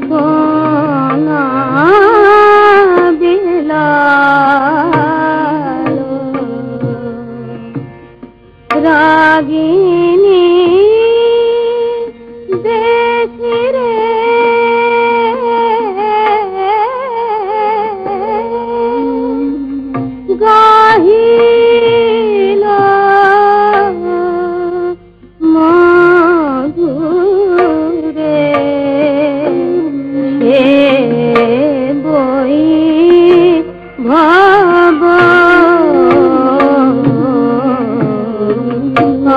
কোনা বিলালো রাগিনী দেখি রে গাহিল মধুরে হে বই ভাব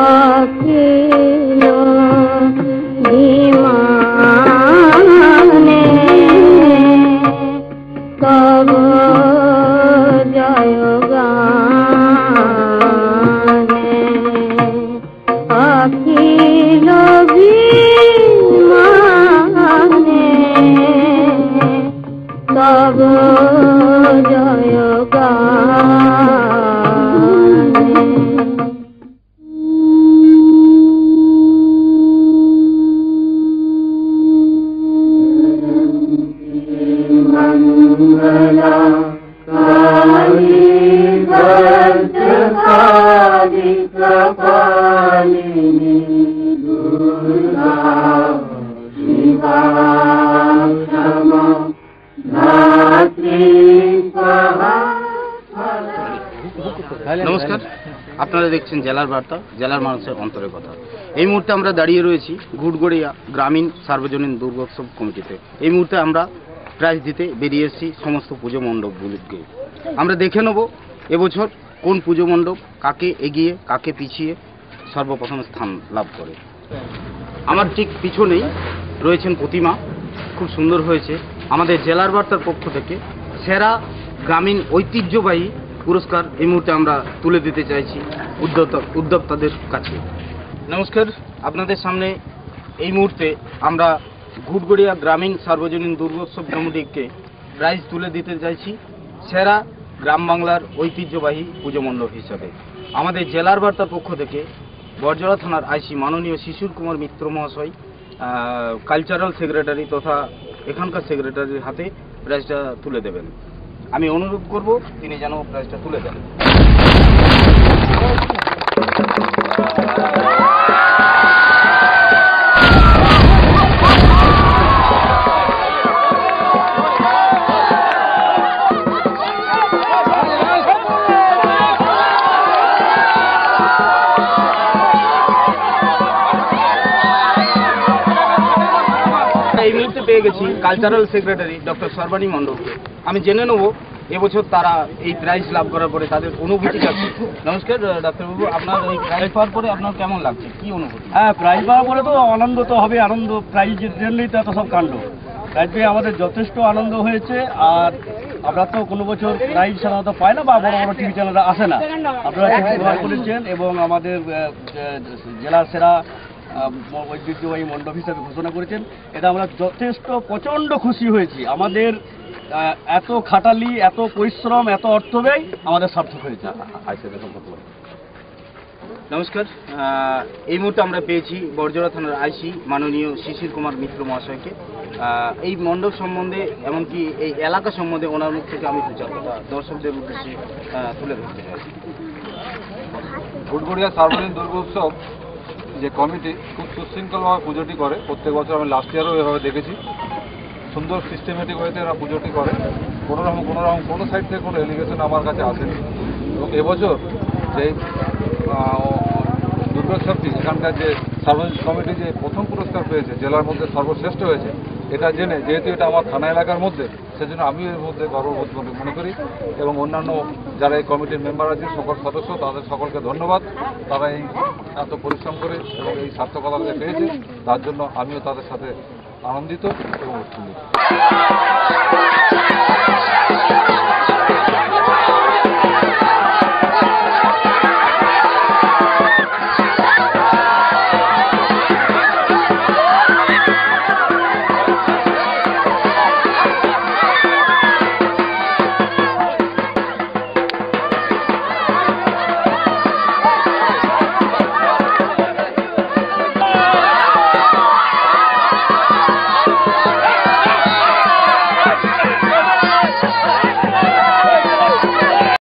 অখিল বিমানে কব জয় গানে অখিল বিমানে কব জয় গানে মঙ্গলা কালী ভদ্রকালী কপালিনী দুর্গা শিবা ক্ষমা ধাত্রী স্বাহা। নমস্কার, আপনারা দেখছেন জেলার বার্তা, জেলার মানুষের অন্তরের কথা। এই মুহূর্তে আমরা দাঁড়িয়ে রয়েছি ঘুটগড়িয়া গ্রামীণ সার্বজনীন দুর্গোৎসব কমিটিতে। এই মুহূর্তে আমরা প্রাইজ দিতে বেরিয়ে এসেছি সমস্ত পুজো মণ্ডপগুলিকে। আমরা দেখে নেব এবছর কোন পুজো মণ্ডপ কাকে এগিয়ে কাকে পিছিয়ে সর্বপ্রথম স্থান লাভ করে। আমার ঠিক পিছনেই রয়েছেন প্রতিমা, খুব সুন্দর হয়েছে। আমাদের জেলার বার্তার পক্ষ থেকে সেরা গ্রামীণ ঐতিহ্যবাহী পুরস্কার এই মুহূর্তে আমরা তুলে দিতে চাইছি উদ্যোক্তাদের কাছে। নমস্কার, আপনাদের সামনে এই মুহূর্তে আমরা ঘুটগড়িয়া গ্রামীণ সার্বজনীন দুর্গোৎসব কমিটিকে প্রাইজ তুলে দিতে চাইছি সেরা গ্রাম বাংলার ঐতিহ্যবাহী পুজো মণ্ডপ হিসাবে। আমাদের জেলার বার্তার পক্ষ থেকে বরজড়া থানার আইসি মাননীয় শিশির কুমার মিত্র মহাশয় কালচারাল সেক্রেটারি তথা এখানকার সেক্রেটারির হাতে প্রাইজটা তুলে দেবেন। আমি অনুরোধ করব তিনি যেন প্রাইজটা তুলে দেন। এই মুহূর্তে পেয়ে গেছি কালচারাল সেক্রেটারি ডক্টর সর্বাণী মণ্ডলকে। আমি জেনে নেব এবছর তারা এই প্রাইজ লাভ করার পরে তাদের অনুভূতিটা কি। নমস্কার ডাক্তারবাবু, আপনার এই প্রাইজ পাওয়ার পরে আপনার কেমন লাগছে, কি অনুভূতি? হ্যাঁ, প্রাইজ পাওয়ার পরে তো আনন্দ তো হবে, আনন্দ প্রাইজের জন্যই তো এত সব কাণ্ড। প্রাইজ পেয়ে আমাদের যথেষ্ট আনন্দ হয়েছে। আর আমরা তো কোনো বছর প্রাইজ সাধারণত পাই না বা বড় বড় টিভি চ্যানেলরা আসে না, আপনারা ঠিক ব্যবহার করেছেন এবং আমাদের জেলার সেরা ঐতিহ্যবাহী মণ্ডপ হিসাবে ঘোষণা করেছেন। এটা আমরা যথেষ্ট প্রচণ্ড খুশি হয়েছি। আমাদের এত খাটালি, এত পরিশ্রম, এত অর্থ ব্যয় আমাদের সার্থক হয়েছে। নমস্কার, এই মুহূর্তে আমরা পেয়েছি বরজড়া থানার আইসি মাননীয় শিশির কুমার মিত্র মহাশয়কে। এই মণ্ডপ সম্বন্ধে এমনকি এই এলাকা সম্বন্ধে ওনার মুখ থেকে আমি দর্শকদের উদ্দেশ্যে তুলে ধরতে চাইছি। ঘুটগড়িয়া সার্বজনীন দুর্গোৎসব যে কমিটি খুব সুশৃঙ্খলভাবে পুজোটি করে। প্রত্যেক বছর আমি লাস্ট ইয়ারও এভাবে দেখেছি, সুন্দর সিস্টেমেটিক ওয়েতে এরা পুজোটি করে। কোনো সাইড থেকে কোনো এলিগেশন আমার কাছে আসেনি। এবং এবছর যে দুর্গোৎসবটি এখানকার যে সার্বজনীন কমিটি যে প্রথম পুরস্কার পেয়েছে, জেলার মধ্যে সর্বশ্রেষ্ঠ হয়েছে, এটা জেনে যেহেতু এটা আমার থানা এলাকার মধ্যে, সেজন্য আমি এর মধ্যে গর্ববোধ মনে করি। এবং অন্যান্য যারা এই কমিটির মেম্বার আছে, সকল সদস্য, তাদের সকলকে ধন্যবাদ। তারা এই এত পরিশ্রম করে এবং এই সার্থকতা যে পেয়েছে, তার জন্য আমিও তাদের সাথে আনন্দিত এবং উৎফুল্লিত।